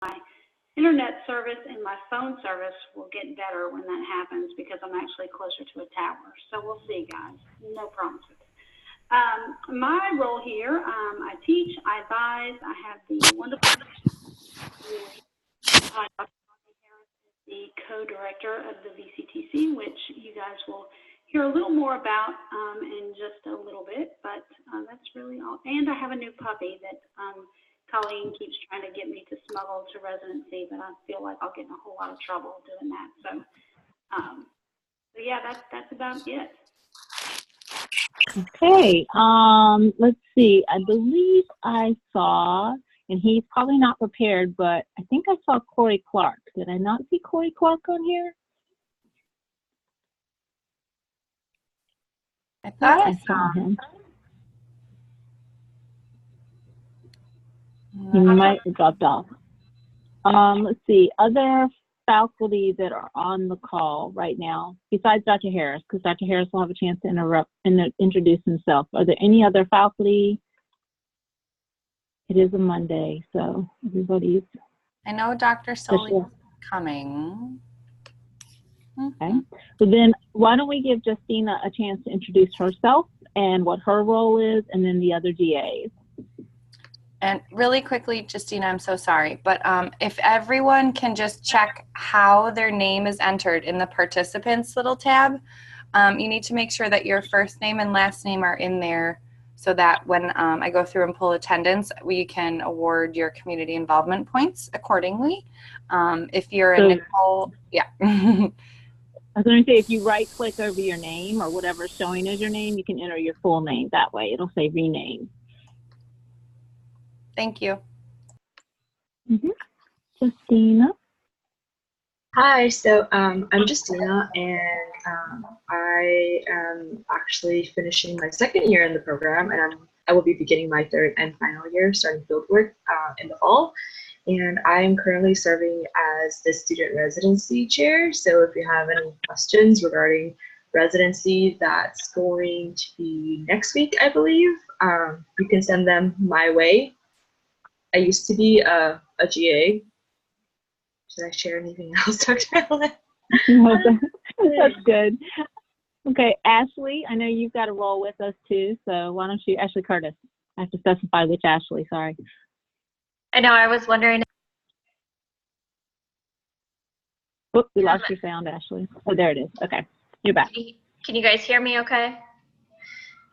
my internet service and my phone service will get better when that happens because I'm actually closer to a tower. So we'll see, guys. No promises. My role here, I teach, I advise, I have the wonderful the co-director of the VCTC, which you guys will hear a little more about in just a little bit, but that's really all. And I have a new puppy that Colleen keeps trying to get me to smuggle to residency, but I feel like I'll get in a whole lot of trouble doing that. So yeah, that's about it. Okay, let's see. I believe I saw, and he's probably not prepared, but I think I saw Corey Clark. Did I not see Corey Clark on here? I thought I saw him. He might have dropped off. Let's see, other faculty that are on the call right now, besides Dr. Harris, because Dr. Harris will have a chance to interrupt and introduce himself. Are there any other faculty? It is a Monday, so everybody's. I know Dr. Sully is coming. Okay, so then why don't we give Justina a chance to introduce herself and what her role is, and then the other GAs. And really quickly, Justina, I'm so sorry, but if everyone can just check how their name is entered in the participants little tab, you need to make sure that your first name and last name are in there so that when I go through and pull attendance, we can award your community involvement points accordingly. If you're a Nicole, yeah. I was going to say, if you right-click over your name or whatever's showing as your name, you can enter your full name that way. It'll say rename. Thank you. Justina. Hi, so I'm Justina, and I am actually finishing my second year in the program, and I will be beginning my third and final year, starting fieldwork in the fall. And I am currently serving as the student residency chair. So if you have any questions regarding residency, that's going to be next week, I believe. You can send them my way. I used to be a GA. Should I share anything else, Dr. Allen? No, that's good. Okay, Ashley, I know you've got a role with us too, so why don't you, Ashley Curtis. I have to specify which Ashley, sorry. I know, I was wondering. Oops, we lost your sound, Ashley. Oh, there it is. Okay, you're back. Can you guys hear me okay?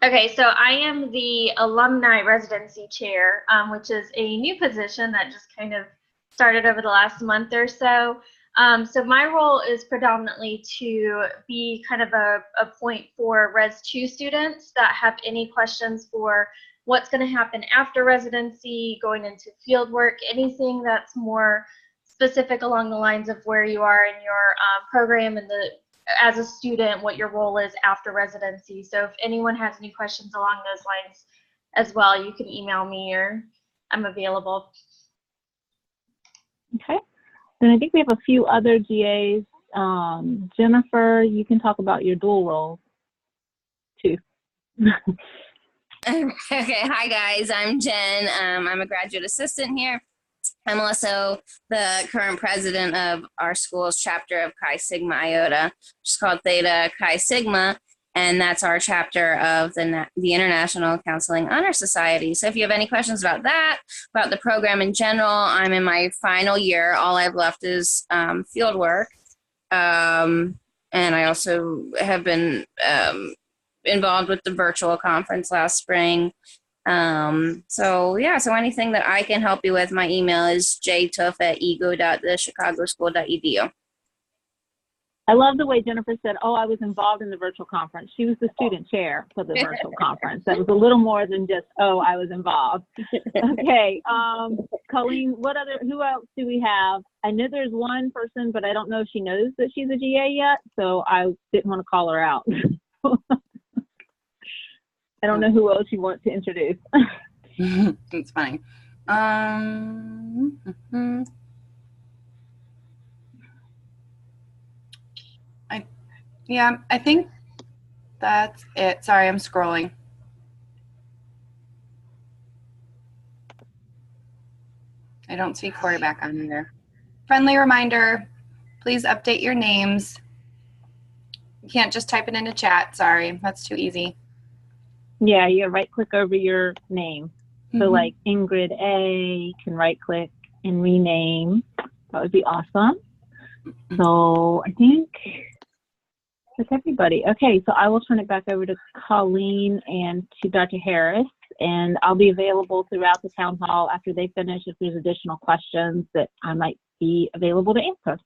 Okay, so I am the alumni residency chair, which is a new position that just kind of started over the last month or so. So my role is predominantly to be kind of a point for Res 2 students that have any questions for what's going to happen after residency, going into field work, anything that's more specific along the lines of where you are in your program and as a student, what your role is after residency. So if anyone has any questions along those lines as well, you can email me or I'm available. Okay, then I think we have a few other GAs. Jennifer, you can talk about your dual roles too. Okay, hi guys, I'm Jen. I'm a graduate assistant here. I'm also the current president of our school's chapter of Chi Sigma Iota, which is called Theta Chi Sigma, and that's our chapter of the International Counseling Honor Society. So if you have any questions about that, about the program in general, I'm in my final year. All I've left is field work, and I also have been involved with the virtual conference last spring. So yeah, so anything that I can help you with, my email is jtuff@ego.thechicagoschool.edu. I love the way Jennifer said, oh, I was involved in the virtual conference. She was the student chair for the virtual conference. That was a little more than just, oh, I was involved. Okay, Colleen, who else do we have? I know there's one person, but I don't know if she knows that she's a GA yet, so I didn't want to call her out. I don't know who else you want to introduce. It's funny. I think that's it. Sorry, I'm scrolling. I don't see quarterback on here. Friendly reminder, please update your names. You can't just type it into chat. Sorry, that's too easy. Yeah, you right click over your name. So like Ingrid A can right click and rename. That would be awesome. So I think that's everybody. Okay, so I will turn it back over to Colleen and to Dr. Harris, and I'll be available throughout the town hall after they finish if there's additional questions that I might be available to answer.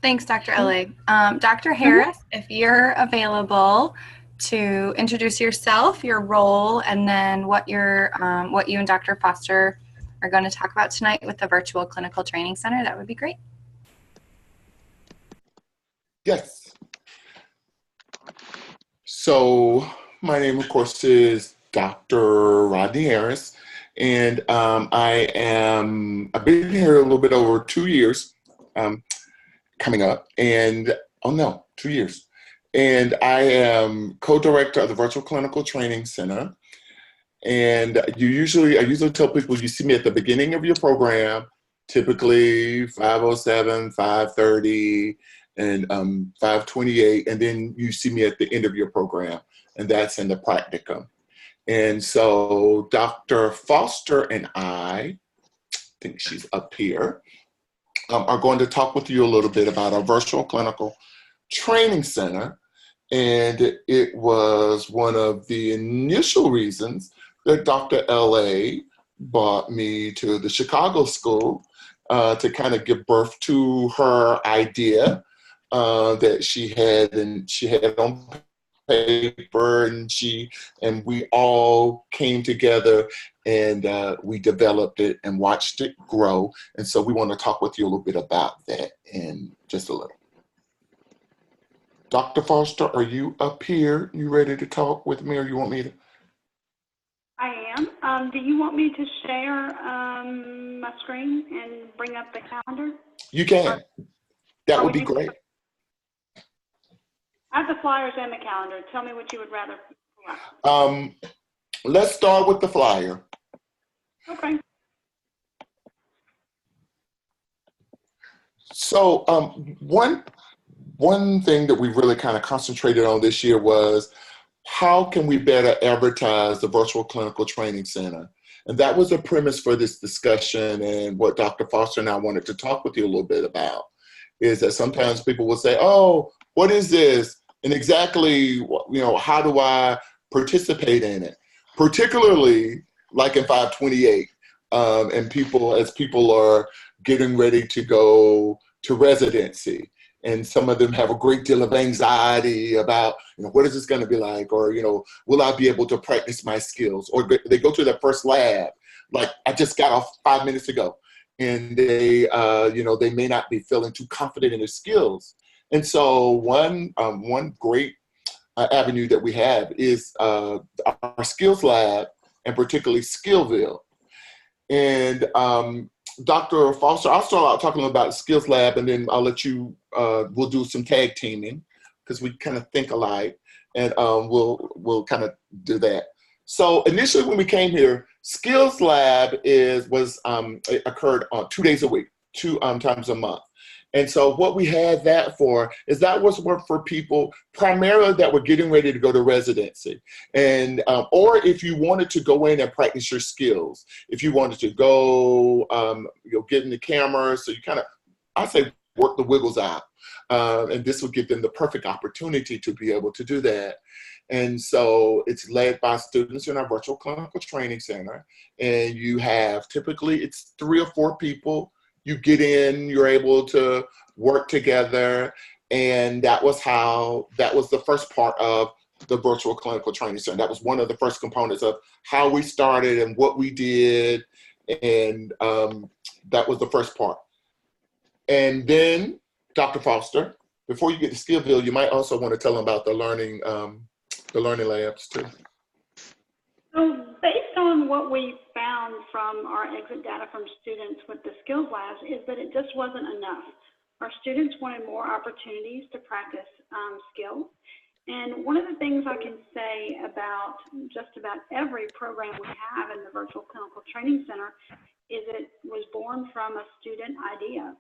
Thanks, Dr. LA. Dr. Harris, if you're available to introduce yourself, your role, and then what you and Dr. Foster are going to talk about tonight with the Virtual Clinical Training Center, that would be great. Yes. So my name, of course, is Dr. Rodney Harris, and I've been here a little bit over 2 years, coming up, and 2 years. And I am co-director of the Virtual Clinical Training Center. And I usually tell people you see me at the beginning of your program, typically 5:07, 5:30, and 5:28, and then you see me at the end of your program, and that's in the practicum. And so Dr. Foster and I think she's up here, are going to talk with you a little bit about our Virtual Clinical Training Center. And it was one of the initial reasons that Dr. LA brought me to the Chicago school to kind of give birth to her idea that she had on paper, and we all came together and we developed it and watched it grow. And so we want to talk with you a little bit about that in just a little. Dr. Foster, are you up here? You ready to talk with me, or you want me to? I am. Do you want me to share my screen and bring up the calendar? You can. That would be great. I have the flyers and the calendar. Tell me what you would rather. Let's start with the flyer. Okay. So one thing that we really kind of concentrated on this year was how can we better advertise the Virtual Clinical Training Center? And that was the premise for this discussion, and what Dr. Foster and I wanted to talk with you a little bit about is that sometimes people will say, oh, what is this? And exactly, how do I participate in it? Particularly like in 528, and as people are getting ready to go to residency. And some of them have a great deal of anxiety about, what is this going to be like? Or, will I be able to practice my skills? Or they go to their first lab, like I just got off 5 minutes ago, and they may not be feeling too confident in their skills. And so one great avenue that we have is our skills lab, and particularly Skillville. And Dr. Foster, I'll start out talking about the Skills Lab, and then I'll let you, we'll do some tag teaming because we kind of think alike, and we'll kind of do that. So initially when we came here, Skills Lab it occurred on 2 days a week, two times a month. And so what we had that for is that was for people primarily that were getting ready to go to residency. And, or if you wanted to go in and practice your skills, if you wanted to go, get in the camera, so you kind of, I say, work the wiggles out. And this would give them the perfect opportunity to be able to do that. And so it's led by students in our Virtual Clinical Training Center. And you have, typically it's 3 or 4 people. You get in, you're able to work together, and that was the first part of the Virtual Clinical Training Center. That was one of the first components of how we started and what we did, and that was the first part. And then, Dr. Foster, before you get to Skillville, you might also want to tell them about the learning labs too. So based on what we found from our exit data from students with the skills labs is that it just wasn't enough. Our students wanted more opportunities to practice skills, And one of the things I can say about just about every program we have in the Virtual Clinical Training Center is it was born from a student idea.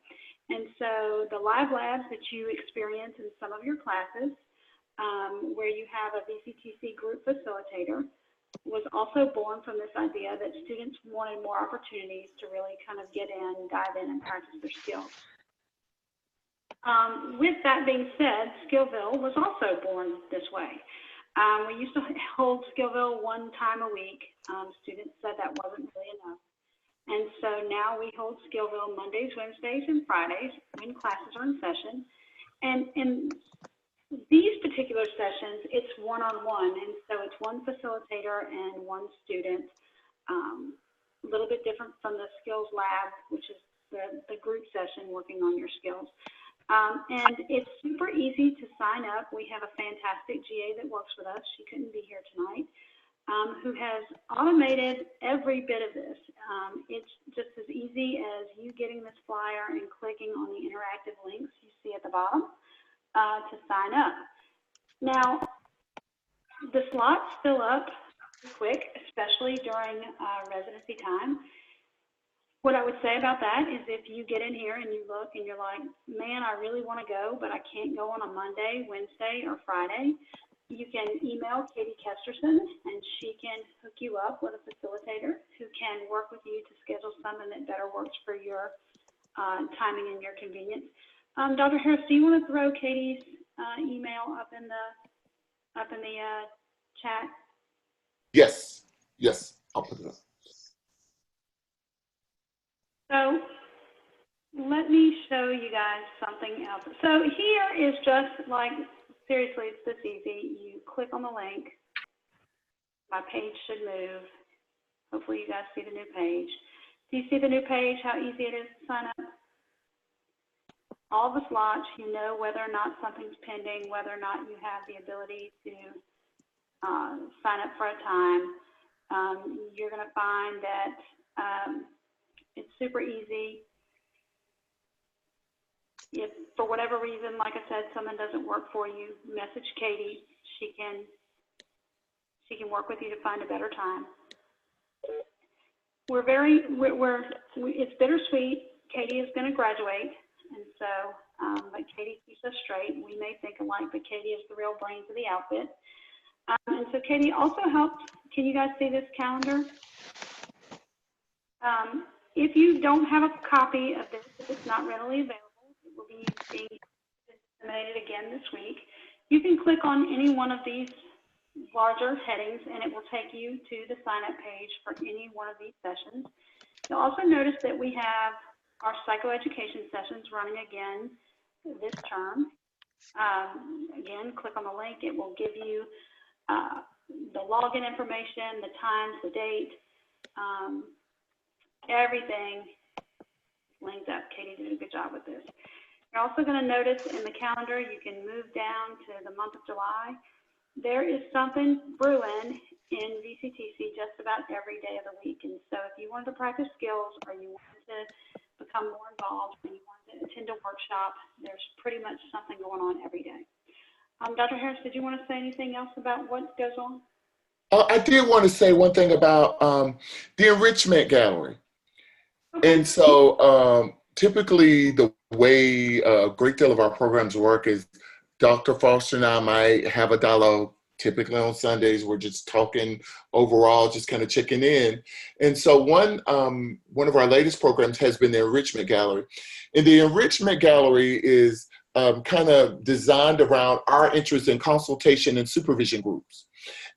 And so the live labs that you experience in some of your classes, where you have a VCTC group facilitator, was also born from this idea that students wanted more opportunities to really kind of get in, dive in, and practice their skills. With that being said, Skillville was also born this way. We used to hold Skillville one time a week. Students said that wasn't really enough. And so now we hold Skillville Mondays, Wednesdays, and Fridays when classes are in session. And in these particular sessions, it's one-on-one, and so it's one facilitator and one student. A little bit different from the skills lab, which is the group session working on your skills. And it's super easy to sign up. We have a fantastic GA that works with us. She couldn't be here tonight, who has automated every bit of this. It's just as easy as you getting this flyer and clicking on the interactive links you see at the bottom to sign up. Now, the slots fill up quick, especially during residency time. What I would say about that is if you get in here and you look and you're like, man, I really want to go, but I can't go on a Monday, Wednesday, or Friday, you can email Katie Kesterson and she can hook you up with a facilitator who can work with you to schedule something that better works for your timing and your convenience. Dr. Harris, do you want to throw Katie's email up in the chat? Yes, yes, I'll put it up. So let me show you guys something else. So here is just like, seriously, it's this easy. You click on the link. My page should move. Hopefully you guys see the new page. Do you see the new page, how easy it is to sign up? All the slots, you know whether or not something's pending, whether or not you have the ability to sign up for a time. You're going to find that it's super easy. If for whatever reason, like I said, something doesn't work for you, message Katie. She can work with you to find a better time. It's bittersweet. Katie is going to graduate, and so, but Katie keeps us straight. We may think alike, but Katie is the real brains of the outfit. And so Katie also helped. Can you guys see this calendar? If you don't have a copy of this, if it's not readily available, it will be being disseminated again this week. You can click on any one of these larger headings and it will take you to the sign-up page for any one of these sessions. You'll also notice that we have our psychoeducation sessions running again this term. Again, click on the link. It will give you the login information, the times, the date, everything linked up. Katie did a good job with this. You're also going to notice in the calendar, you can move down to the month of July. There is something brewing in VCTC just about every day of the week. And so if you wanted to practice skills or you wanted to become more involved or you wanted to attend a workshop, there's pretty much something going on every day. Dr. Harris, did you want to say anything else about what goes on? I did want to say one thing about the enrichment gallery. Okay. And so typically the way a great deal of our programs work is Dr. Foster and I might have a dialogue. Typically on Sundays, we're just talking overall, just kind of checking in. And so one of our latest programs has been the Enrichment Gallery. And the Enrichment Gallery is kind of designed around our interest in consultation and supervision groups.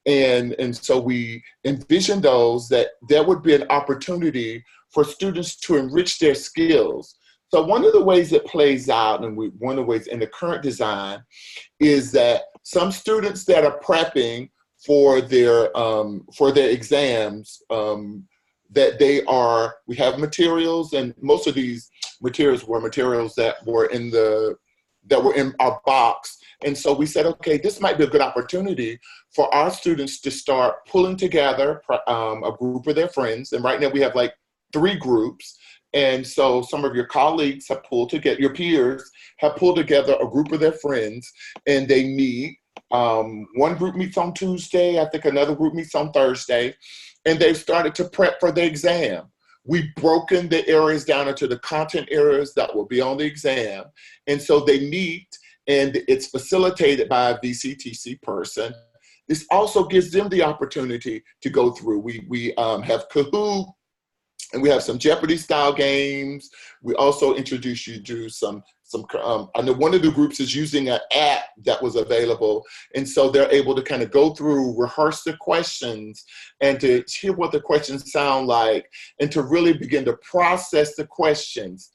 And so we envision those that there would be an opportunity for students to enrich their skills. So one of the ways it plays out, and one of the ways in the current design, is that some students that are prepping for their exams, we have materials, and most of these materials were materials that were in our box. And so we said, okay, this might be a good opportunity for our students to start pulling together a group of their friends. And right now we have like 3 groups. And so some of your colleagues have pulled together, your peers have pulled together a group of their friends, and they meet One group meets on Tuesday, I think another group meets on Thursday, and they've started to prep for the exam. We've broken the areas down into the content areas that will be on the exam. And so they meet, and it's facilitated by a VCTC person. This also gives them the opportunity to go through. We have Kahoot, and we have some Jeopardy style games. We also introduce you to some I know one of the groups is using an app that was available. And so they're able to kind of go through, rehearse the questions, and to hear what the questions sound like, and to really begin to process the questions.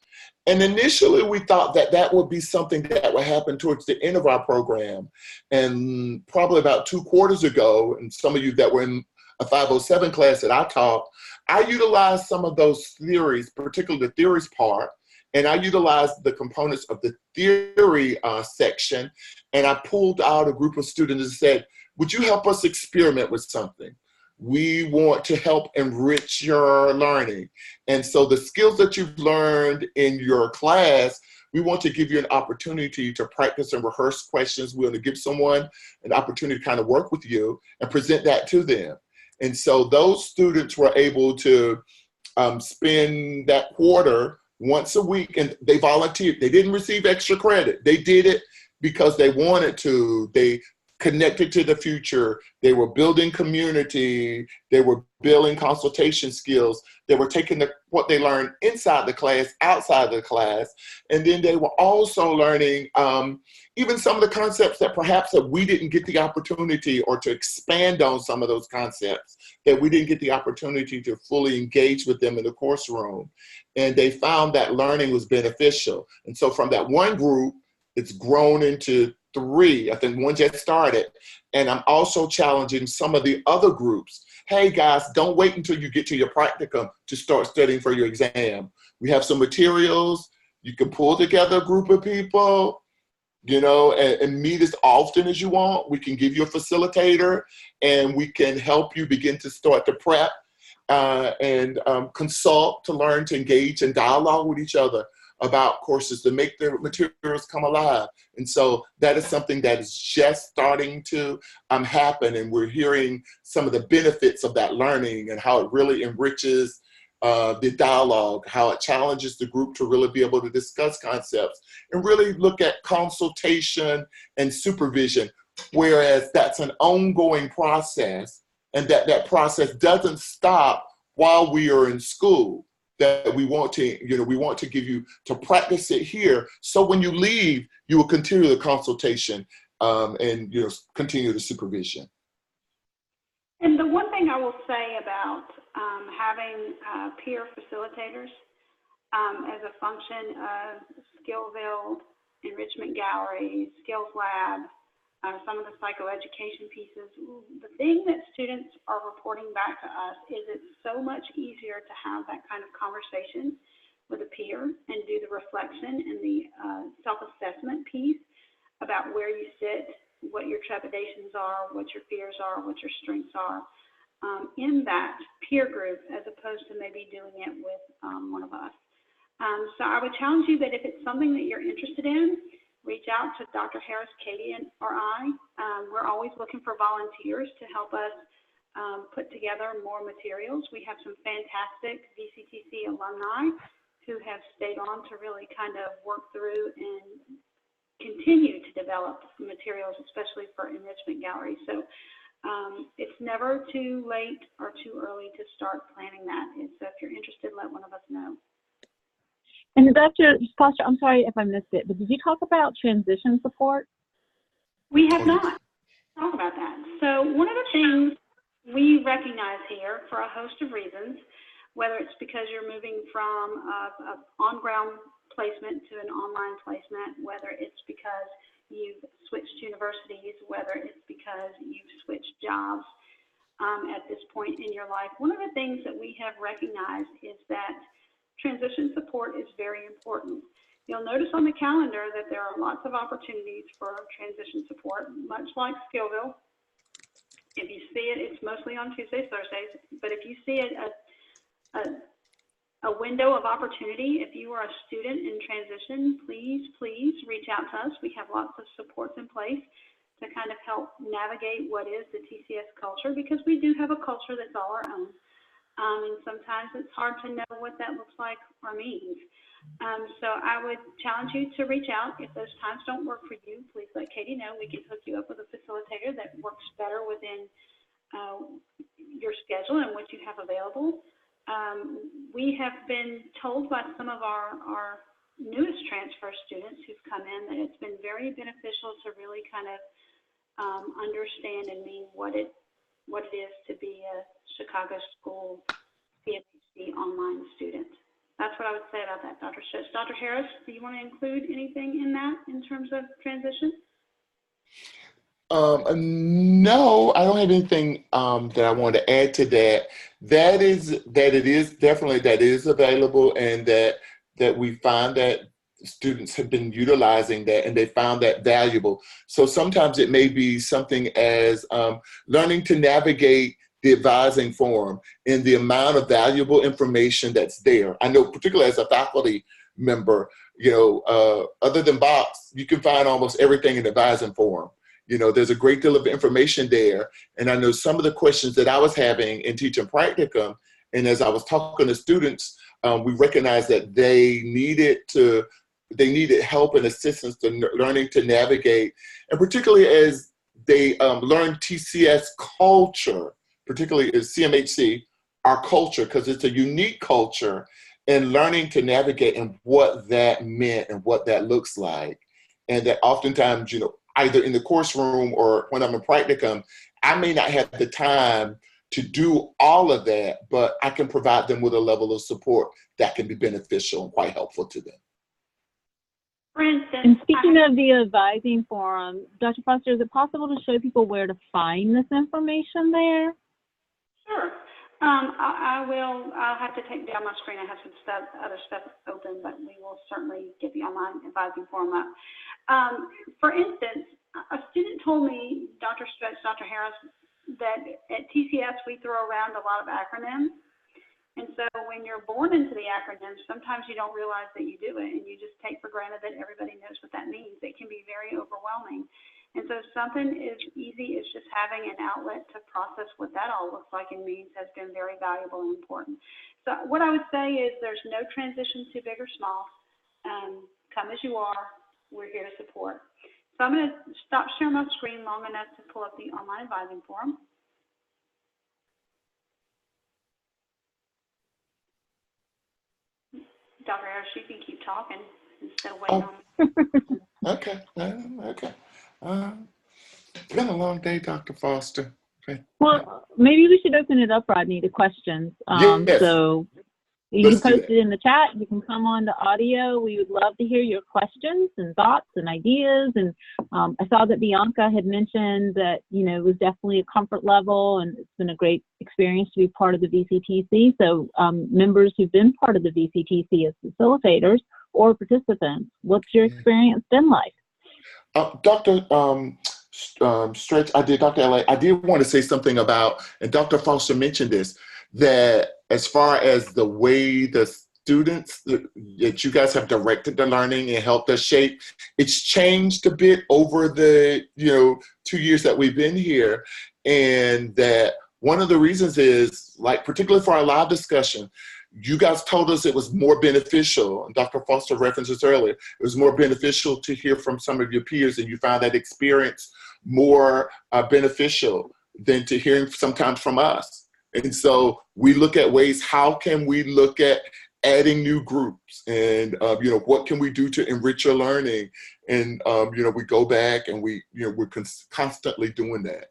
And initially we thought that that would be something that would happen towards the end of our program. And probably about 2 quarters ago, and some of you that were in a 507 class that I taught, I utilized some of those theories, particularly the theories part, and I utilized the components of the theory section, and I pulled out a group of students and said, would you help us experiment with something? We want to help enrich your learning. And so the skills that you've learned in your class, we want to give you an opportunity to practice and rehearse questions. We want to give someone an opportunity to kind of work with you and present that to them. And so those students were able to spend that quarter once a week, and they volunteered. They didn't receive extra credit. They did it because they wanted to. They connected to the future. They were building community. They were building consultation skills. They were taking what they learned inside the class, outside the class. And then they were also learning even some of the concepts that perhaps that we didn't get the opportunity, or to expand on some of those concepts that we didn't get the opportunity to fully engage with them in the course room. And they found that learning was beneficial. And so from that one group, it's grown into 3. I think one just started. And I'm also challenging some of the other groups. Hey guys, don't wait until you get to your practicum to start studying for your exam. We have some materials. You can pull together a group of people, you know, and meet as often as you want. We can give you a facilitator, and we can help you begin to start to prep and consult, to learn to engage and dialogue with each other about courses, to make the materials come alive. And so that is something that is just starting to happen, and we're hearing some of the benefits of that learning and how it really enriches the dialogue, how it challenges the group to really be able to discuss concepts and really look at consultation and supervision, whereas that's an ongoing process, and that process doesn't stop while we are in school. That we want to, you know, we want to give you to practice it here. So when you leave, you will continue the consultation and, you know, continue the supervision. And the one thing I will say about having peer facilitators as a function of Skillville, Enrichment Gallery, Skills Lab, some of the psychoeducation pieces, the thing that students are reporting back to us is it's so much easier to have that kind of conversation with a peer and do the reflection and the self-assessment piece about where you sit, what your trepidations are, what your fears are, what your strengths are in that peer group, as opposed to maybe doing it with one of us. So I would challenge you that if it's something that you're interested in, reach out to Dr. Harris, Katie, or I. We're always looking for volunteers to help us put together more materials. We have some fantastic VCTC alumni who have stayed on to really kind of work through and continue to develop materials, especially for Enrichment Gallery. So it's never too late or too early to start planning that. And so if you're interested, let one of us know. And Dr. Foster, I'm sorry if I missed it, but did you talk about transition support? We have not talked about that. So one of the things we recognize here, for a host of reasons, whether it's because you're moving from an on-ground placement to an online placement, whether it's because you've switched universities, whether it's because you've switched jobs at this point in your life, one of the things that we have recognized is that transition support is very important. You'll notice on the calendar that there are lots of opportunities for transition support, much like Skillville. If you see it, it's mostly on Tuesdays, Thursdays, but if you see it a window of opportunity, if you are a student in transition, please reach out to us. We have lots of supports in place to kind of help navigate what is the TCS culture, because we do have a culture that's all our own. And sometimes it's hard to know what that looks like or means. So I would challenge you to reach out. If those times don't work for you, please let Katie know. We can hook you up with a facilitator that works better within your schedule and what you have available. We have been told by some of our newest transfer students who've come in that it's been very beneficial to really kind of understand and mean what it is to be a Chicago School PhD online student. That's what I would say about that, Dr. Schutz. Dr. Harris, do you want to include anything in that in terms of transition? No, I don't have anything that I want to add to that. That it is available, and that we find that students have been utilizing that and they found that valuable. So sometimes it may be something as learning to navigate the advising forum and the amount of valuable information that's there. I know particularly as a faculty member, other than Box, you can find almost everything in the advising forum. There's a great deal of information there. And I know some of the questions that I was having in teaching practicum, and as I was talking to students, we recognized that they needed help and assistance to learning to navigate, and particularly as they learn TCS culture, particularly as CMHC, our culture, because it's a unique culture, and learning to navigate and what that meant and what that looks like. And that oftentimes, either in the course room or when I'm in practicum, I may not have the time to do all of that, but I can provide them with a level of support that can be beneficial and quite helpful to them. For instance, and speaking of the advising forum, Dr. Foster, is it possible to show people where to find this information there? Sure. I'll have to take down my screen. I have some other stuff open, but we will certainly get the online advising forum up. For instance, a student told me, Dr. Stretch, Dr. Harris, that at TCS we throw around a lot of acronyms. And so when you're born into the acronyms, sometimes you don't realize that you do it, and you just take for granted that everybody knows what that means. It can be very overwhelming. And so something as easy as just having an outlet to process what that all looks like and means has been very valuable and important. So what I would say is there's no transition too big or small. Come as you are. We're here to support. So I'm going to stop sharing my screen long enough to pull up the online advising forum. Dr. Harris, you can keep talking instead of waiting on. Okay. Okay. It's been a long day, Dr. Foster. Okay. Well, maybe we should open it up, Rodney, to questions. Yes. So you can post it in the chat. You can come on to audio. We would love to hear your questions and thoughts and ideas. And I saw that Bianca had mentioned that, it was definitely a comfort level, and it's been a great experience to be part of the VCTC. So members who've been part of the VCTC as facilitators or participants, what's your experience been like? Dr. Stretch, Dr. LA, I did want to say something about, and Dr. Foster mentioned this, that as far as the way the students that you guys have directed the learning and helped us shape, it's changed a bit over the 2 years that we've been here. And that one of the reasons is, like, particularly for our live discussion, you guys told us it was more beneficial, and Dr. Foster referenced this earlier, it was more beneficial to hear from some of your peers, and you found that experience more beneficial than to hearing sometimes from us. And so we look at ways, how can we look at adding new groups, and what can we do to enrich your learning? And we go back and we're constantly doing that.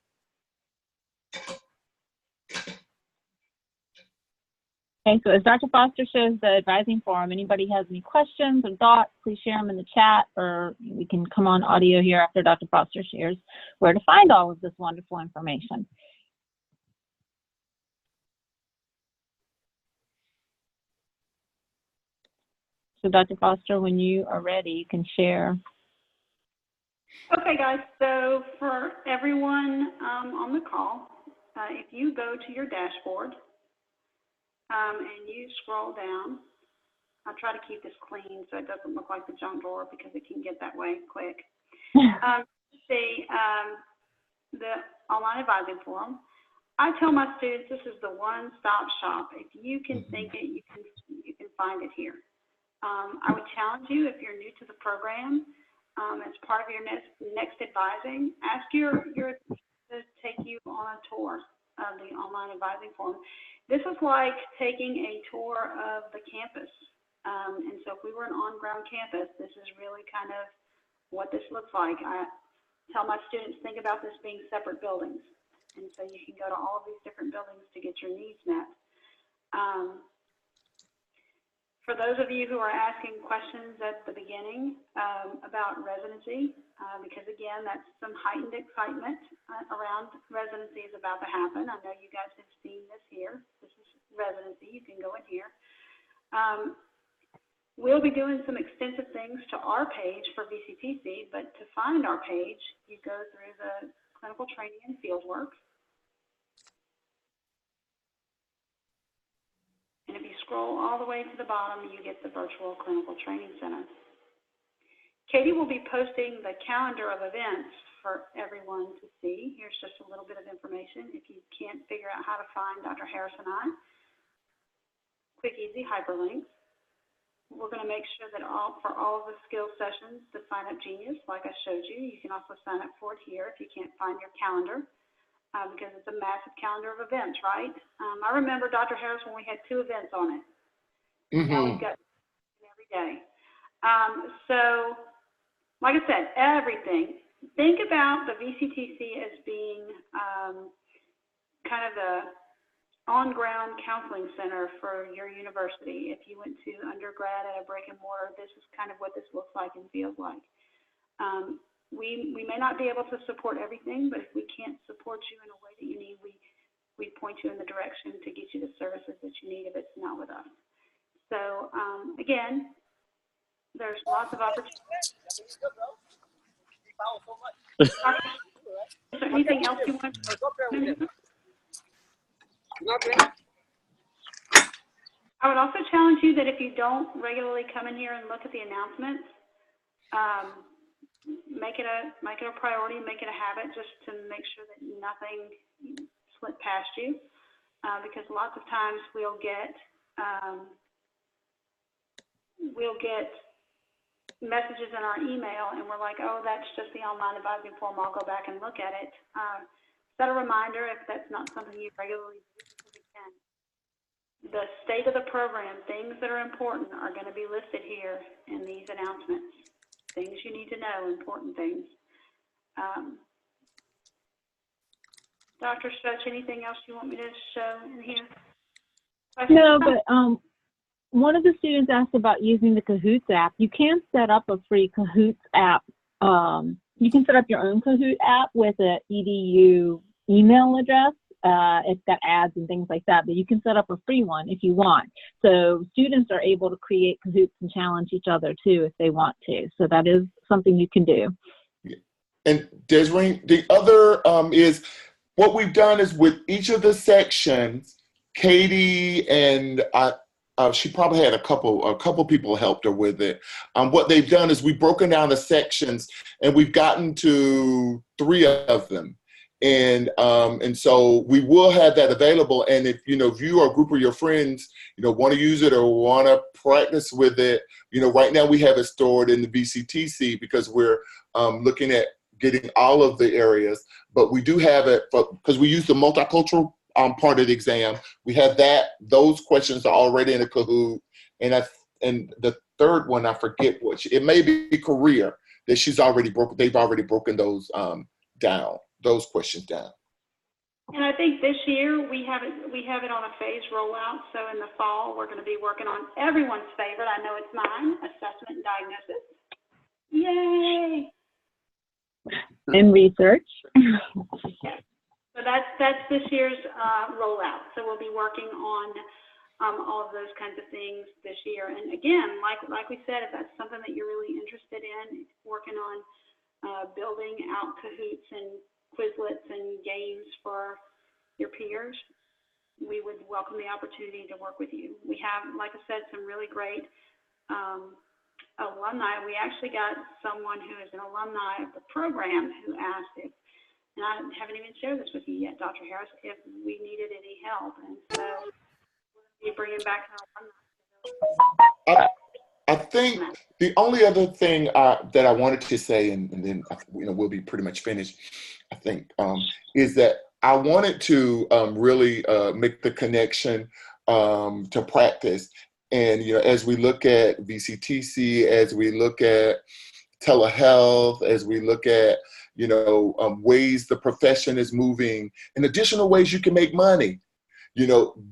Okay, so as Dr. Foster shows the advising forum, anybody has any questions or thoughts, please share them in the chat, or we can come on audio here after Dr. Foster shares where to find all of this wonderful information. So Dr. Foster, when you are ready, you can share. Okay, guys, so for everyone on the call, if you go to your dashboard and you scroll down, I'll try to keep this clean so it doesn't look like the junk drawer because it can get that way quick. the online advising forum. I tell my students this is the one-stop shop. If you can think it, you can find it here. I would challenge you, if you're new to the program, as part of your next advising, ask your to take you on a tour of the online advising forum. This is like taking a tour of the campus. And so if we were an on-ground campus, this is really kind of what this looks like. I tell my students, think about this being separate buildings. And so you can go to all of these different buildings to get your needs met. For those of you who are asking questions at the beginning about residency, because again, that's some heightened excitement around residency is about to happen. I know you guys have seen this here. This is residency. You can go in here. We'll be doing some extensive things to our page for VCTC, but to find our page, you go through the clinical training and fieldwork. And if you scroll all the way to the bottom, you get the Virtual Clinical Training Center. Katie will be posting the calendar of events for everyone to see. Here's just a little bit of information. If you can't figure out how to find Dr. Harris and I, quick, easy hyperlinks. We're going to make sure that for all of the skill sessions, the Sign Up Genius, like I showed you, you can also sign up for it here if you can't find your calendar. Because it's a massive calendar of events, right? I remember, Dr. Harris, when we had 2 events on it. Now we've got every day. So, like I said, everything. Think about the VCTC as being kind of the on-ground counseling center for your university. If you went to undergrad at a brick and mortar, this is kind of what this looks like and feels like. We may not be able to support everything, but if we can't support you in a way that you need, we point you in the direction to get you the services that you need if it's not with us. So again, there's lots of opportunities. Is there anything else you want to mention? I would also challenge you that if you don't regularly come in here and look at the announcements, make it a priority, make it a habit, just to make sure that nothing slipped past you, because lots of times we'll get messages in our email and we're like, oh, that's just the online advising form, I'll go back and look at it. Set a reminder if that's not something you regularly do, because again, the state of the program, things that are important are going to be listed here in these announcements. Things you need to know, important things. Dr. Stretch, anything else you want me to show in here? No, but one of the students asked about using the Kahoots app. You can set up a free Kahoots app. You can set up your own Kahoot app with an EDU email address. It's got ads and things like that, but you can set up a free one if you want. So students are able to create Kahoots and challenge each other too if they want to. So that is something you can do. And Desiree, the other is what we've done is with each of the sections, Katie and she probably had a couple people helped her with it. What they've done is we've broken down the sections and we've gotten to 3 of them. And so we will have that available. And if you or a group of your friends, want to use it or want to practice with it, right now we have it stored in the VCTC because we're looking at getting all of the areas. But we do have it because we use the multicultural part of the exam. We have those questions are already in a Kahoot. And the third one, I forget which. It may be career that they've already broken those down. Those questions down. And I think this year we have it on a phase rollout. So in the fall, we're going to be working on everyone's favorite. I know it's mine, assessment and diagnosis. Yay! And research. Yes. So that's this year's rollout. So we'll be working on all of those kinds of things this year. And again, like we said, if that's something that you're really interested in, working on building out Kahoots and Quizlets and games for your peers, we would welcome the opportunity to work with you. We have, like I said, some really great alumni. We actually got someone who is an alumni of the program who asked if, and I haven't even shared this with you yet, Dr. Harris, if we needed any help. And so we'll be bringing back an alumni. I think the only other thing that I wanted to say, and then we'll be pretty much finished, I think, is that I wanted to really make the connection to practice. And as we look at VCTC, as we look at telehealth, as we look at ways the profession is moving, and additional ways you can make money,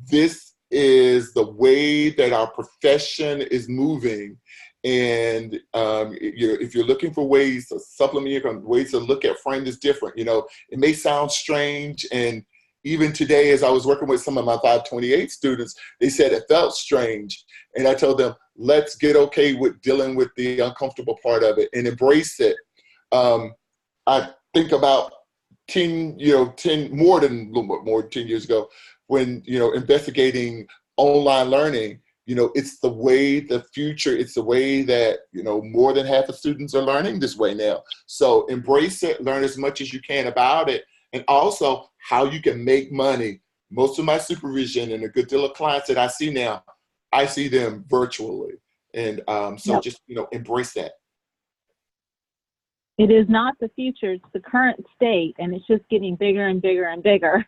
this is the way that our profession is moving. And if you're looking for ways to supplement your income, ways to look at frame this different, it may sound strange. And even today, as I was working with some of my 528 students, they said it felt strange. And I told them, let's get okay with dealing with the uncomfortable part of it and embrace it. I think about 10 more than 10 years ago, when investigating online learning, it's the way the future, it's the way that more than half of students are learning this way now. So embrace it, learn as much as you can about it, and also how you can make money. Most of my supervision and a good deal of clients that I see now, I see them virtually. And so just embrace that. It is not the future, it's the current state, and it's just getting bigger and bigger and bigger.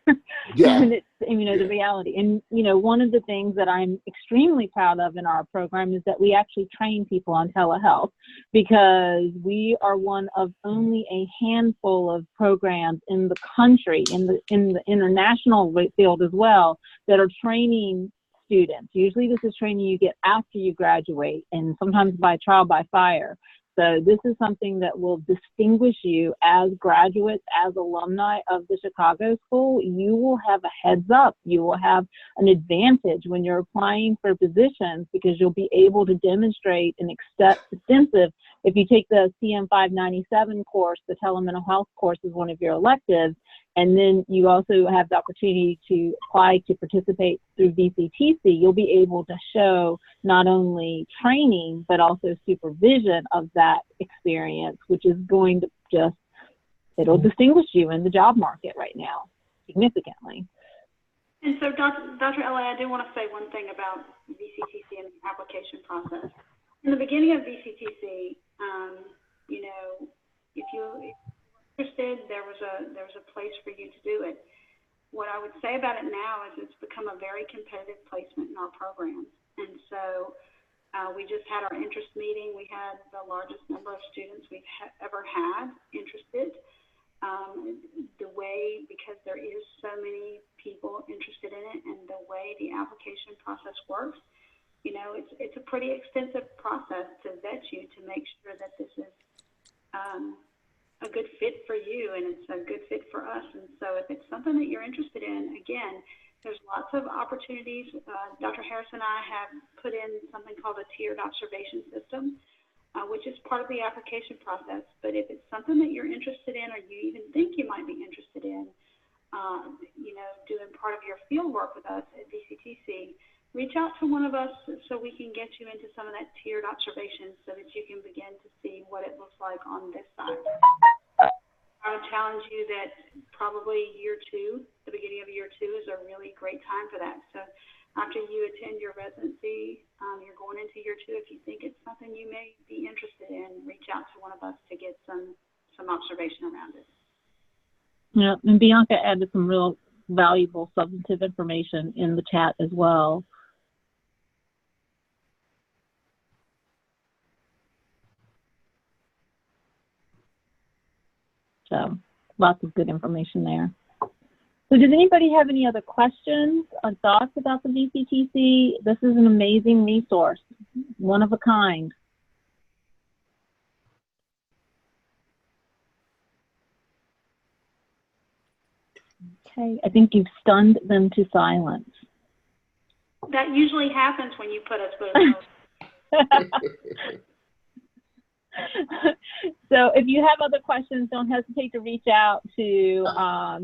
Yeah. And it's, the reality. And, one of the things that I'm extremely proud of in our program is that we actually train people on telehealth, because we are one of only a handful of programs in the country, in the international field as well, that are training students. Usually this is training you get after you graduate, and sometimes by trial by fire. So this is something that will distinguish you as graduates, as alumni of the Chicago School. You will have a heads up. You will have an advantage when you're applying for positions, because you'll be able to demonstrate an extensive, if you take the GMT20190709 course, the telemental health course is one of your electives, and then you also have the opportunity to apply to participate through VCTC, you'll be able to show not only training, but also supervision of that experience, which is going to it'll distinguish you in the job market right now, significantly. And so, Dr. Ella, I do want to say one thing about VCTC and the application process. In the beginning of VCTC, if you're interested, there was a place for you to do it. What I would say about it now is it's become a very competitive placement in our programs. And so we just had our interest meeting. We had the largest number of students we've ever had interested. Because there is so many people interested in it, and the way the application process works, it's a pretty extensive process to vet you to make sure that this is a good fit for you, and it's a good fit for us. And so if it's something that you're interested in, again, there's lots of opportunities. Dr. Harris and I have put in something called a tiered observation system, which is part of the application process. But if it's something that you're interested in, or you even think you might be interested in, doing part of your field work with us at VCTC, reach out to one of us so we can get you into some of that tiered observation so that you can begin to see what it looks like on this side. I would challenge you that probably year two, the beginning of year two, is a really great time for that. So after you attend your residency, you're going into year two. If you think it's something you may be interested in, reach out to one of us to get some observation around it. Yeah, and Bianca added some real valuable substantive information in the chat as well. So lots of good information there. So does anybody have any other questions or thoughts about the VCTC? This is an amazing resource, one of a kind. Okay, I think you've stunned them to silence. That usually happens when you put us both. So if you have other questions, don't hesitate to reach out to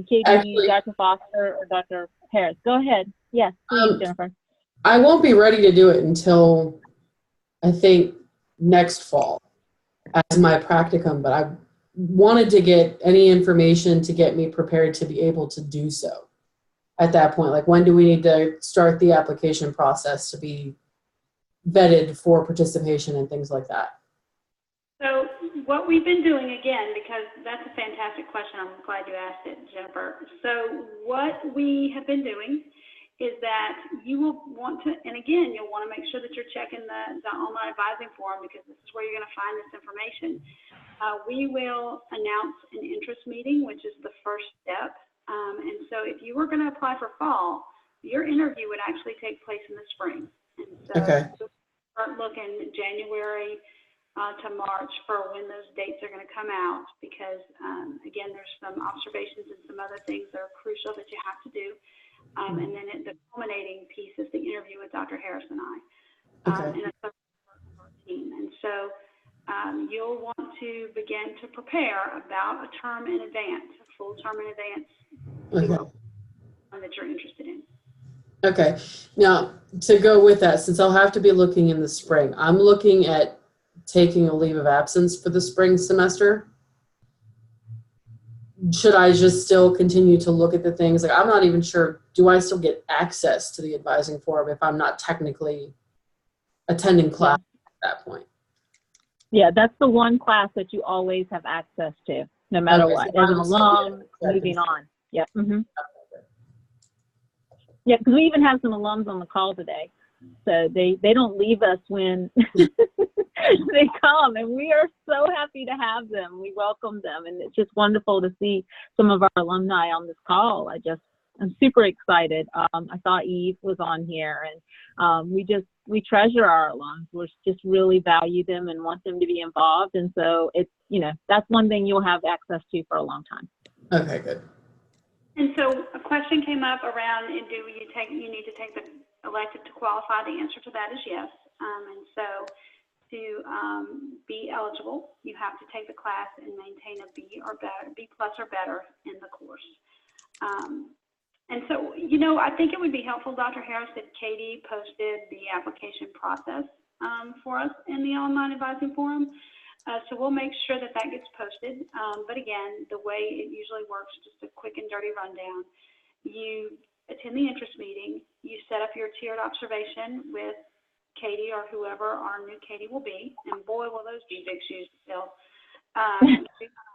Katie, Dr. Foster, or Dr. Harris. Go ahead. Yes, please, Jennifer. I won't be ready to do it until I think next fall as my practicum, but I wanted to get any information to get me prepared to be able to do so at that point. Like, when do we need to start the application process to be vetted for participation and things like that? So what we've been doing, again, because that's a fantastic question, I'm glad you asked it, Jennifer. So what we have been doing is that you will want to, and again, you'll want to make sure that you're checking the online advising forum, because this is where you're going to find this information. We will announce an interest meeting, which is the first step. And so if you were going to apply for fall, your interview would actually take place in the spring. And so you'll start looking January to March for when those dates are going to come out, because again, there's some observations and some other things that are crucial that you have to do. And then the culminating piece is the interview with Dr. Harris and I. And it's a team. And so you'll want to begin to prepare about a term in advance, a full term in advance, that you're interested in. Okay. Now, to go with that, since I'll have to be looking in the spring, I'm looking at taking a leave of absence for the spring semester. Should I just still continue to look at the things? Like, I'm not even sure, do I still get access to the advising forum if I'm not technically attending class at that point? Yeah, that's the one class that you always have access to, no matter what. As an alum, moving on. Yep. Yeah, because we even have some alums on the call today. So they don't leave us when they come, and we are so happy to have them. We welcome them, and it's just wonderful to see some of our alumni on this call. I'm super excited. I saw Eve was on here, and we treasure our alums. We just really value them and want them to be involved. And so it's, that's one thing you'll have access to for a long time. Okay, good. And so a question came up around, you need to take the elective to qualify? The answer to that is yes. And so to be eligible, you have to take the class and maintain a B plus or better in the course. And so, I think it would be helpful, Dr. Harris, if Katie posted the application process for us in the online advising forum. So we'll make sure that gets posted. But again, the way it usually works, just a quick and dirty rundown. You attend the interest meeting, you set up your tiered observation with Katie or whoever our new Katie will be, and boy, will those be big shoes to fill.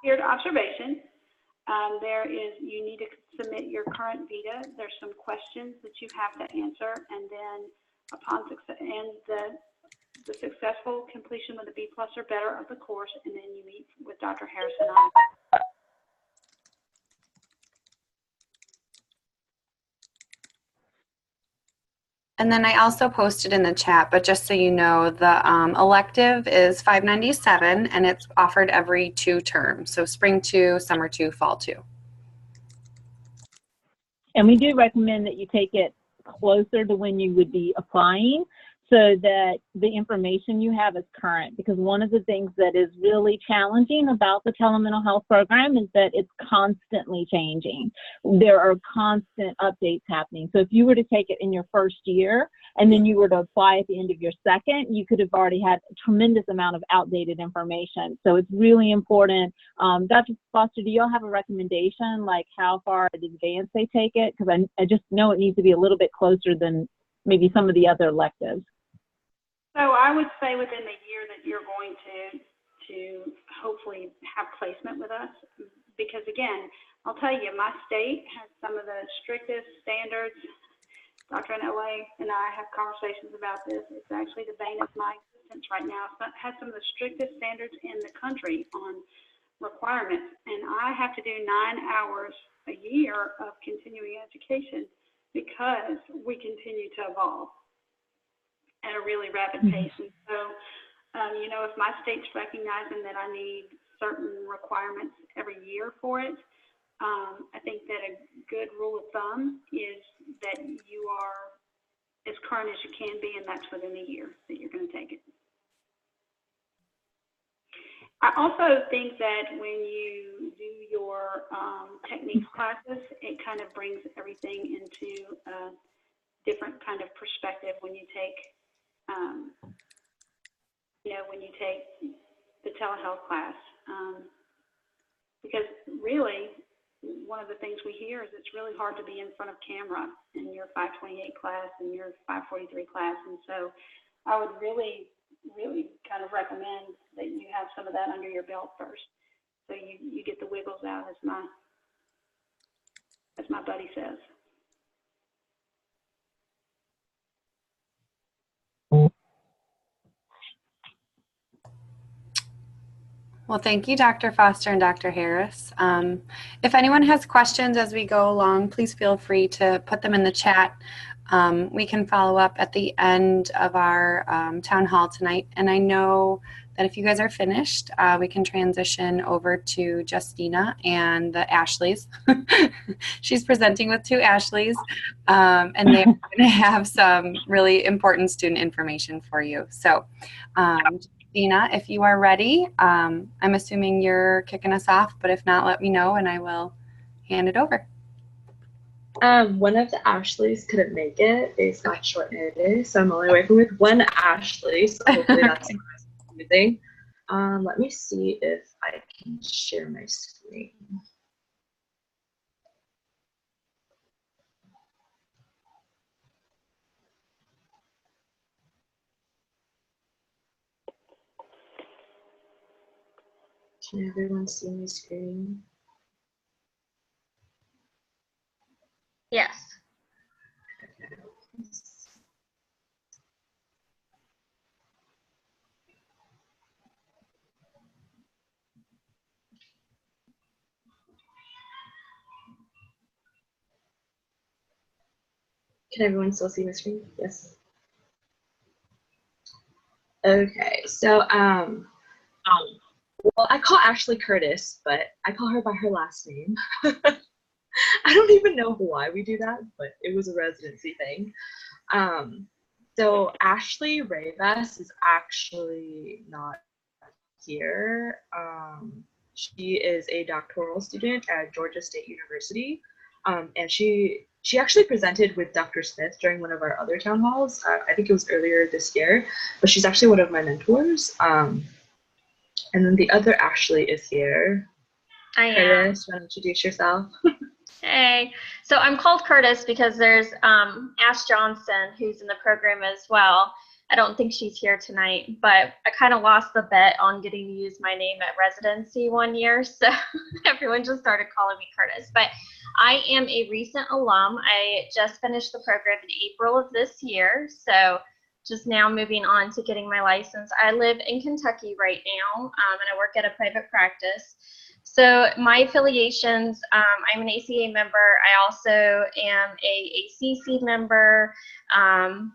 Tiered observation, you need to submit your current vita. There's some questions that you have to answer, and then upon success, and the successful completion with a B plus or better of the course, and then you meet with Dr. Harris and I. And then I also posted in the chat, but just so you know, the elective is $597, and it's offered every 2 terms. So spring 2, summer 2, fall 2. And we do recommend that you take it closer to when you would be applying, so that the information you have is current, because one of the things that is really challenging about the telemental health program is that it's constantly changing. There are constant updates happening. So if you were to take it in your first year and then you were to apply at the end of your second, you could have already had a tremendous amount of outdated information. So it's really important. Dr. Foster, do y'all have a recommendation, like how far in advance they take it? Because I just know it needs to be a little bit closer than maybe some of the other electives. So I would say within the year that you're going to hopefully have placement with us, because again, I'll tell you, my state has some of the strictest standards. Dr. LA and I have conversations about this. It's actually the bane of my existence right now. It has some of the strictest standards in the country on requirements, and I have to do 9 hours a year of continuing education because we continue to evolve at a really rapid pace. And so, if my state's recognizing that I need certain requirements every year for it, I think that a good rule of thumb is that you are as current as you can be, and that's within a year that you're going to take it. I also think that when you do your techniques classes, it kind of brings everything into a different kind of perspective when you take when you take the telehealth class. Because really, one of the things we hear is it's really hard to be in front of camera in your 528 class and your 543 class. And so I would really, really kind of recommend that you have some of that under your belt first. So you get the wiggles out, as my buddy says. Well, thank you, Dr. Foster and Dr. Harris. If anyone has questions as we go along, please feel free to put them in the chat. We can follow up at the end of our town hall tonight. And I know that if you guys are finished, we can transition over to Justina and the Ashleys. She's presenting with two Ashleys, and they're going to have some really important student information for you. So, Justina, if you are ready, I'm assuming you're kicking us off, but if not, let me know and I will hand it over. One of the Ashleys couldn't make it. They got short notice, so I'm only working with one Ashley, so hopefully that's Okay. confusing. Let me see if I can share my screen. Can everyone see my screen? Yes. Can everyone still see my screen? Yes. Okay, so well, I call Ashley Curtis, but I call her by her last name. I don't even know why we do that, but it was a residency thing. So Ashley Reyes is actually not here. She is a doctoral student at Georgia State University, and she actually presented with Dr. Smith during one of our other town halls. I think it was earlier this year, but she's actually one of my mentors. And then the other Ashley is here. I am. Curtis, want to introduce yourself? Hey, so I'm called Curtis because there's Ash Johnson, who's in the program as well. I don't think she's here tonight, but I kind of lost the bet on getting to use my name at residency one year, so everyone just started calling me Curtis. But I am a recent alum. I just finished the program in April of this year, so just now moving on to getting my license. I live in Kentucky right now, and I work at a private practice. So my affiliations, I'm an ACA member. I also am a ACC member,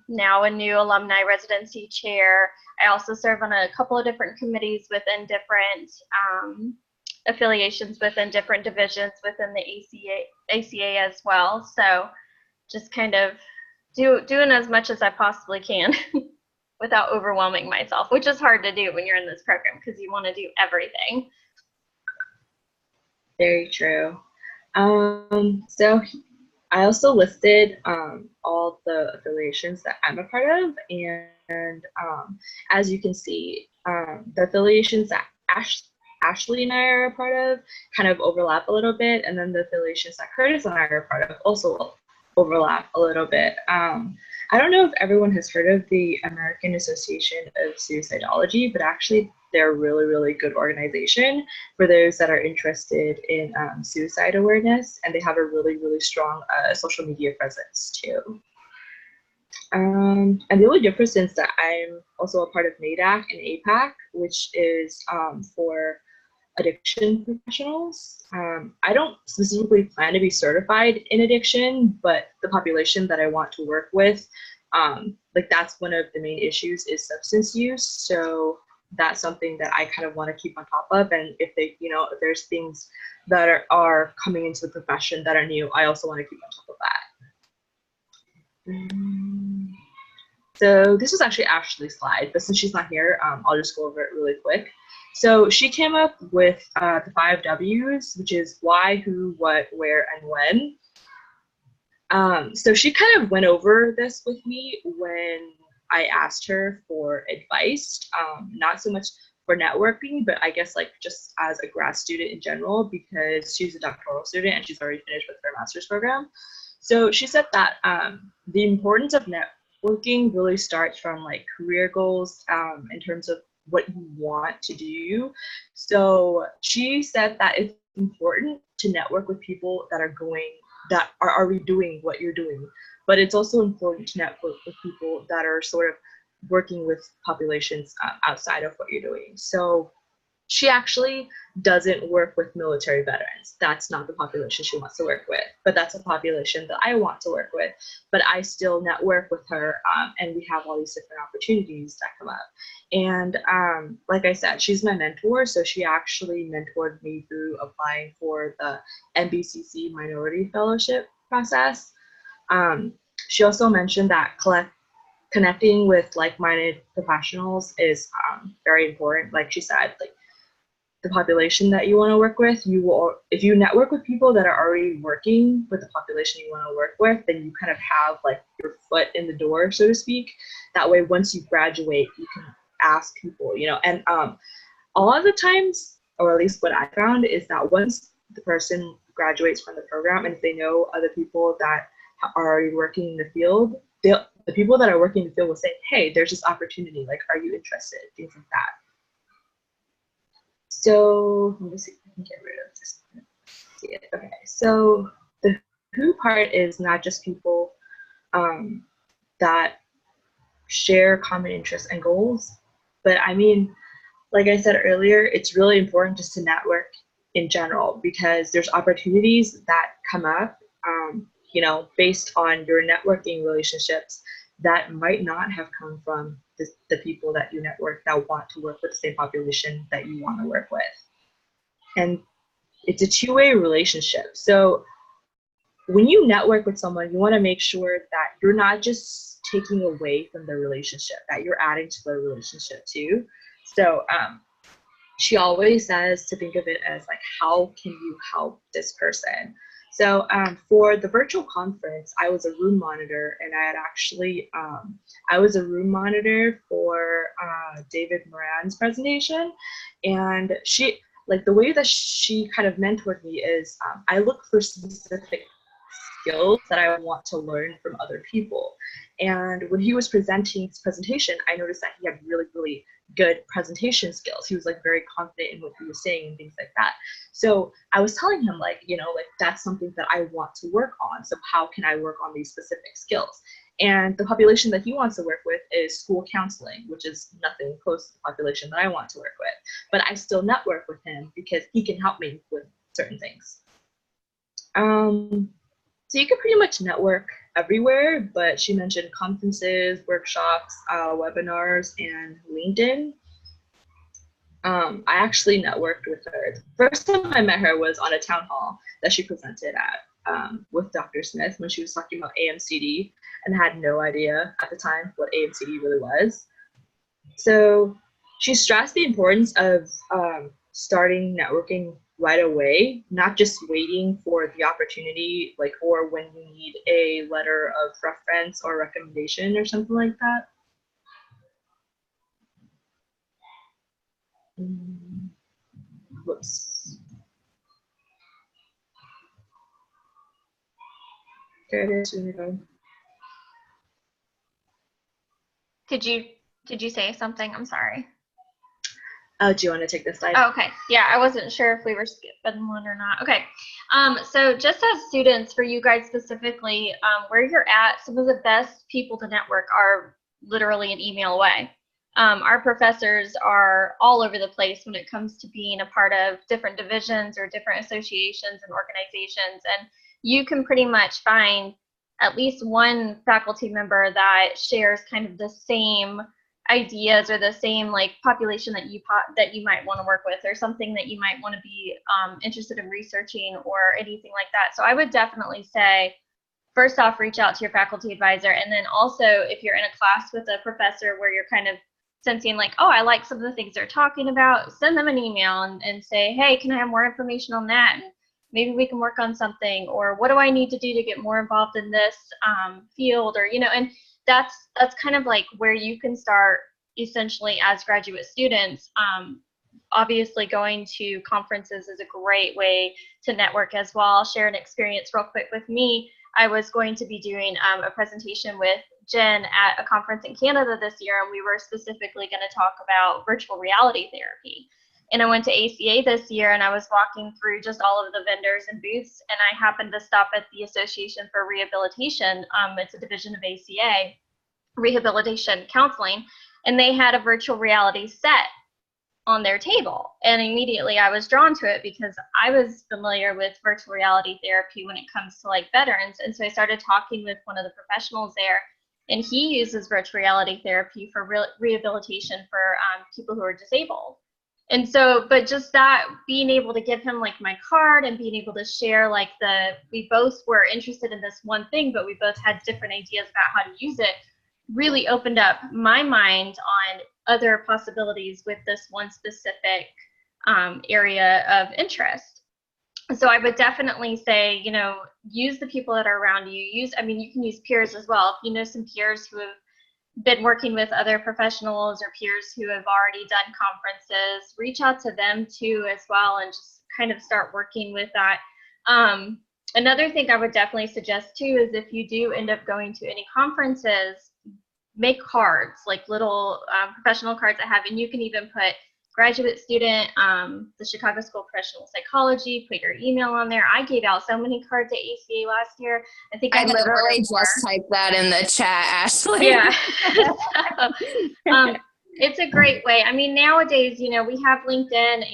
now a new alumni residency chair. I also serve on a couple of different committees within different affiliations within different divisions within the ACA as well. So just kind of doing as much as I possibly can without overwhelming myself, which is hard to do when you're in this program because you want to do everything. Very true. So I also listed all the affiliations that I'm a part of, and as you can see, the affiliations that Ashley and I are a part of kind of overlap a little bit, and then the affiliations that Curtis and I are a part of also overlap a little bit. I don't know if everyone has heard of the American Association of Suicidology, but actually they're a really, really good organization for those that are interested in suicide awareness, and they have a really, really strong social media presence too. And the only difference is that I'm also a part of NADAC and APAC, which is for addiction professionals. I don't specifically plan to be certified in addiction, but the population that I want to work with, like that's one of the main issues is substance use. So that's something that I kind of want to keep on top of. And if they, if there's things that are coming into the profession that are new, I also want to keep on top of that. So this was actually Ashley's slide, but since she's not here, I'll just go over it really quick. So she came up with the 5 W's, which is why, who, what, where, and when. So she kind of went over this with me when I asked her for advice, not so much for networking, but I guess like just as a grad student in general, because she's a doctoral student and she's already finished with her master's program. So she said that the importance of networking really starts from like career goals in terms of what you want to do. So she said that it's important to network with people that are already doing what you're doing, but it's also important to network with people that are sort of working with populations outside of what you're doing. So she actually doesn't work with military veterans. That's not the population she wants to work with, but that's a population that I want to work with. But I still network with her, and we have all these different opportunities that come up. And like I said, she's my mentor, so she actually mentored me through applying for the NBCC Minority Fellowship process. She also mentioned that connecting with like-minded professionals is very important. Like she said, like the population that you want to work with, if you network with people that are already working with the population you want to work with, then you kind of have like your foot in the door, so to speak. That way, once you graduate, you can ask people, and a lot of the times, or at least what I found, is that once the person graduates from the program and if they know other people that are already working in the field, the people that are working in the field will say, hey, there's this opportunity, like, are you interested? Things like that. So let me see if I can get rid of this. See it. Okay, so the who part is not just people that share common interests and goals, but I mean, like I said earlier, it's really important just to network in general, because there's opportunities that come up, based on your networking relationships that might not have come from the people that you network that want to work with the same population that you want to work with. And it's a two-way relationship. So when you network with someone, you want to make sure that you're not just taking away from the relationship, that you're adding to the relationship too. So she always says to think of it as like, how can you help this person? So for the virtual conference, I was a room monitor, and I had actually, I was a room monitor for David Moran's presentation. And she, like the way that she kind of mentored me is I look for specific skills that I want to learn from other people. And when he was presenting his presentation, I noticed that he had really, really good presentation skills. He was like very confident in what he was saying and things like that. So I was telling him like, that's something that I want to work on. So how can I work on these specific skills? And the population that he wants to work with is school counseling, which is nothing close to the population that I want to work with. But I still network with him because he can help me with certain things. So you can pretty much network everywhere, but she mentioned conferences, workshops, webinars, and LinkedIn. I actually networked with her. The first time I met her was on a town hall that she presented at with Dr. Smith when she was talking about AMCD, and I had no idea at the time what AMCD really was. So she stressed the importance of starting networking right away, not just waiting for the opportunity, like, or when you need a letter of reference or recommendation or something like that. Whoops. There it is. Did you say something? I'm sorry. Do you want to take this slide? Oh, okay. Yeah, I wasn't sure if we were skipping one or not. Okay. So just as students, for you guys specifically, where you're at, some of the best people to network are literally an email away. Our professors are all over the place when it comes to being a part of different divisions or different associations and organizations. And you can pretty much find at least one faculty member that shares kind of the same ideas or the same like population that you might want to work with, or something that you might want to be interested in researching or anything like that. So I would definitely say, first off, reach out to your faculty advisor, and then also if you're in a class with a professor where you're kind of sensing like, oh, I like some of the things they're talking about, send them an email and say, hey, can I have more information on that? And maybe we can work on something, or what do I need to do to get more involved in this field, or and that's kind of like where you can start essentially as graduate students. Obviously going to conferences is a great way to network as well. I'll share an experience real quick with me. I was going to be doing a presentation with Jen at a conference in Canada this year, and we were specifically going to talk about virtual reality therapy. And I went to ACA this year, and I was walking through just all of the vendors and booths, and I happened to stop at the Association for Rehabilitation. It's a division of ACA, Rehabilitation Counseling, and they had a virtual reality set on their table. And immediately I was drawn to it because I was familiar with virtual reality therapy when it comes to like veterans. And so I started talking with one of the professionals there, and he uses virtual reality therapy for rehabilitation for people who are disabled. And so, but just that, being able to give him like my card and being able to share like we both were interested in this one thing, but we both had different ideas about how to use it, really opened up my mind on other possibilities with this one specific area of interest. So I would definitely say, you know, use the people that are around you. I mean, you can use peers as well. If you know some peers who have been working with other professionals or peers who have already done conferences, reach out to them too as well and just kind of start working with that. Another thing I would definitely suggest too is if you do end up going to any conferences, make cards, like little professional cards I have, and you can even put graduate student, the Chicago School of Professional Psychology, put your email on there. I gave out so many cards at ACA last year. I think I literally just typed that in the chat, Ashley. Yeah. So, it's a great way. I mean, nowadays, you know, we have LinkedIn,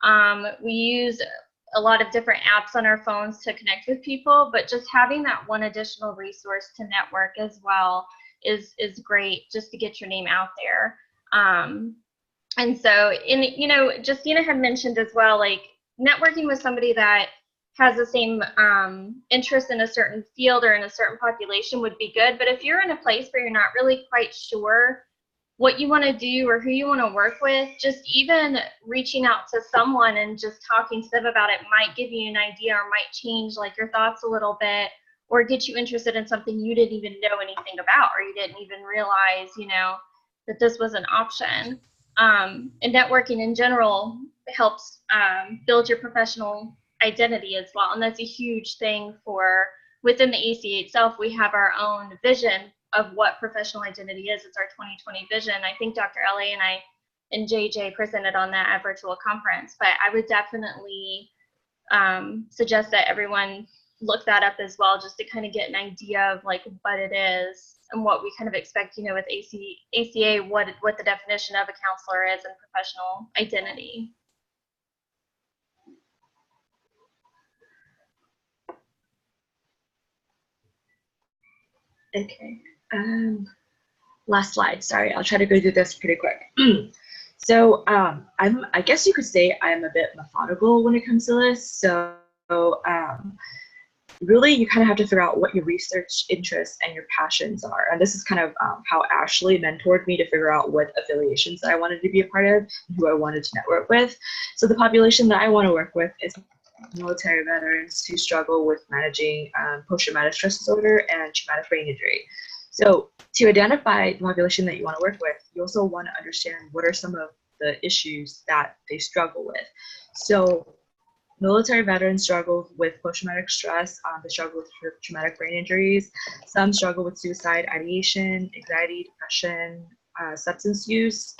and we use a lot of different apps on our phones to connect with people, but just having that one additional resource to network as well is great, just to get your name out there. And so, you know, Justina had mentioned as well, like networking with somebody that has the same interest in a certain field or in a certain population would be good. But if you're in a place where you're not really quite sure what you want to do or who you want to work with, just even reaching out to someone and just talking to them about it might give you an idea or might change like your thoughts a little bit, or get you interested in something you didn't even know anything about, or you didn't even realize, you know, that this was an option. And networking in general helps build your professional identity as well. And that's a huge thing for within the ACA itself. We have our own vision of what professional identity is. It's our 2020 vision. I think Dr. LA and I and JJ presented on that at virtual conference, but I would definitely suggest that everyone look that up as well, just to kind of get an idea of like what it is and what we kind of expect, you know, with ACA, what the definition of a counselor is and professional identity. Okay. Last slide. Sorry, I'll try to go through this pretty quick. So I guess you could say I'm a bit methodical when it comes to this. So really, you kind of have to figure out what your research interests and your passions are. And this is kind of how Ashley mentored me to figure out what affiliations that I wanted to be a part of and who I wanted to network with. So the population that I want to work with is military veterans who struggle with managing post-traumatic stress disorder and traumatic brain injury. So to identify the population that you want to work with, you also want to understand what are some of the issues that they struggle with. So military veterans struggle with post-traumatic stress, they struggle with traumatic brain injuries, some struggle with suicide ideation, anxiety, depression, substance use,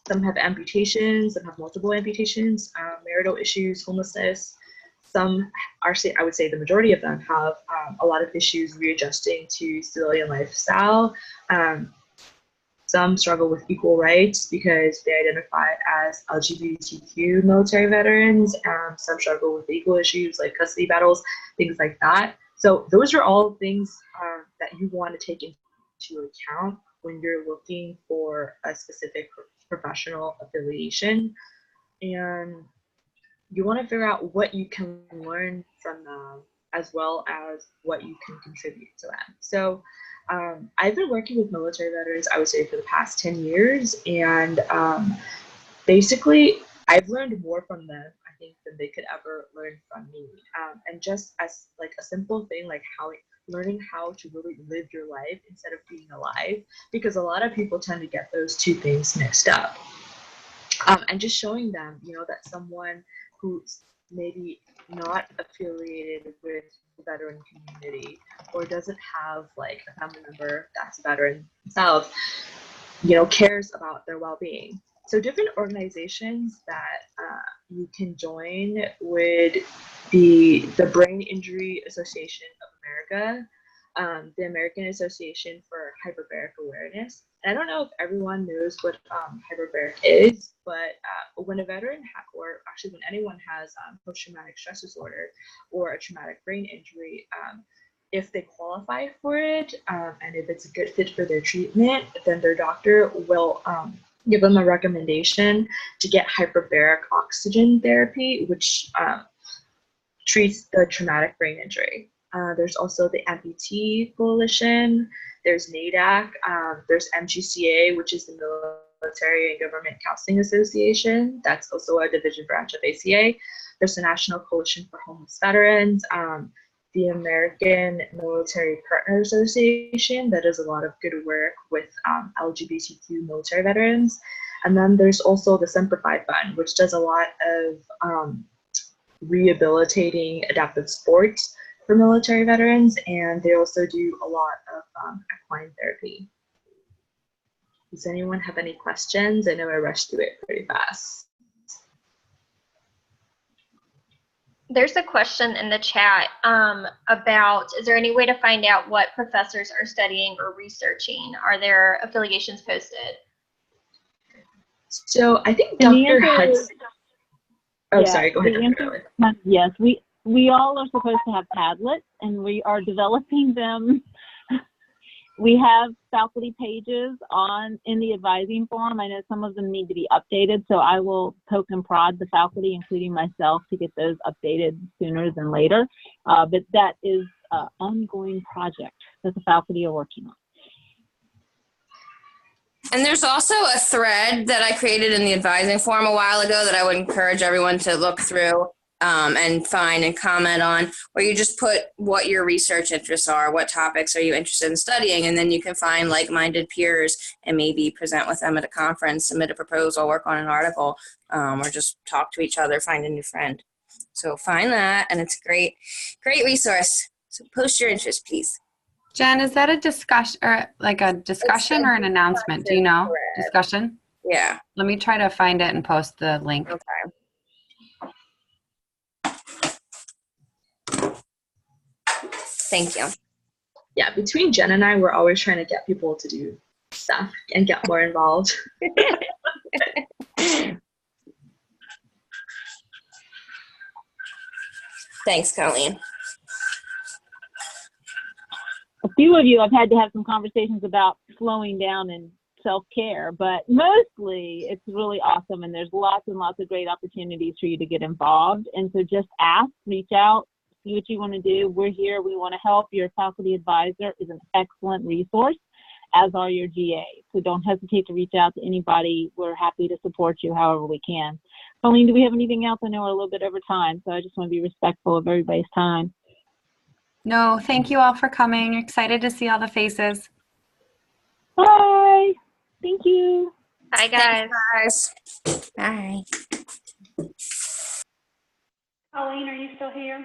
some have amputations, some have multiple amputations, marital issues, homelessness. Some are, I would say the majority of them have a lot of issues readjusting to civilian lifestyle. Some struggle with equal rights because they identify as LGBTQ military veterans. Some struggle with legal issues like custody battles, things like that. So those are all things that you want to take into account when you're looking for a specific professional affiliation. And you want to figure out what you can learn from them as well as what you can contribute to them. So I've been working with military veterans, I would say, for the past 10 years. And basically, I've learned more from them, I think, than they could ever learn from me. And just as like a simple thing, like learning how to really live your life instead of being alive, because a lot of people tend to get those two things mixed up. And just showing them, that someone who's maybe not affiliated with the veteran community or doesn't have like a family member that's a veteran themselves, cares about their well-being. So different organizations that you can join would be the Brain Injury Association of America, the American Association for Hyperbaric Awareness. And I don't know if everyone knows what hyperbaric is, but when a veteran or actually when anyone has post-traumatic stress disorder or a traumatic brain injury, if they qualify for it and if it's a good fit for their treatment, then their doctor will give them a recommendation to get hyperbaric oxygen therapy, which treats the traumatic brain injury. There's also the Amputee Coalition, there's NADAC, there's MGCA, which is the Military and Government Counseling Association. That's also a division branch of ACA. There's the National Coalition for Homeless Veterans, the American Military Partner Association that does a lot of good work with LGBTQ military veterans. And then there's also the Simplify Fund, which does a lot of rehabilitating adaptive sports for military veterans, and they also do a lot of equine therapy. Does anyone have any questions? I know I rushed through it pretty fast. There's a question in the chat about, is there any way to find out what professors are studying or researching? Are there affiliations posted? So I think Dr. Hudson. Oh, yeah, sorry, go ahead. Yes, we all are supposed to have Padlets, and we are developing them. We have faculty pages in the advising forum. I know some of them need to be updated, so I will poke and prod the faculty, including myself, to get those updated sooner than later. But that is an ongoing project that the faculty are working on. And there's also a thread that I created in the advising forum a while ago that I would encourage everyone to look through and find and comment on, where you just put what your research interests are, what topics are you interested in studying, and then you can find like-minded peers and maybe present with them at a conference, submit a proposal, work on an article, or just talk to each other, find a new friend. So find that, and it's a great resource. So post your interest, please. Jen, is that a discussion or or an announcement? Do you know? Discussion? Yeah. Let me try to find it and post the link. Okay. Thank you. Yeah, between Jen and I, we're always trying to get people to do stuff and get more involved. Thanks, Colleen. A few of you I've had to have some conversations about slowing down and self-care, but mostly it's really awesome, and there's lots and lots of great opportunities for you to get involved. And so just ask, reach out, see what you want to do. We're here. We want to help. Your faculty advisor is an excellent resource, as are your GA. So don't hesitate to reach out to anybody. We're happy to support you however we can. Colleen, do we have anything else? I know we're a little bit over time, so I just want to be respectful of everybody's time. No, thank you all for coming. Excited to see all the faces. Bye. Thank you. Bye, guys. Thanks, guys. Bye. Colleen, are you still here?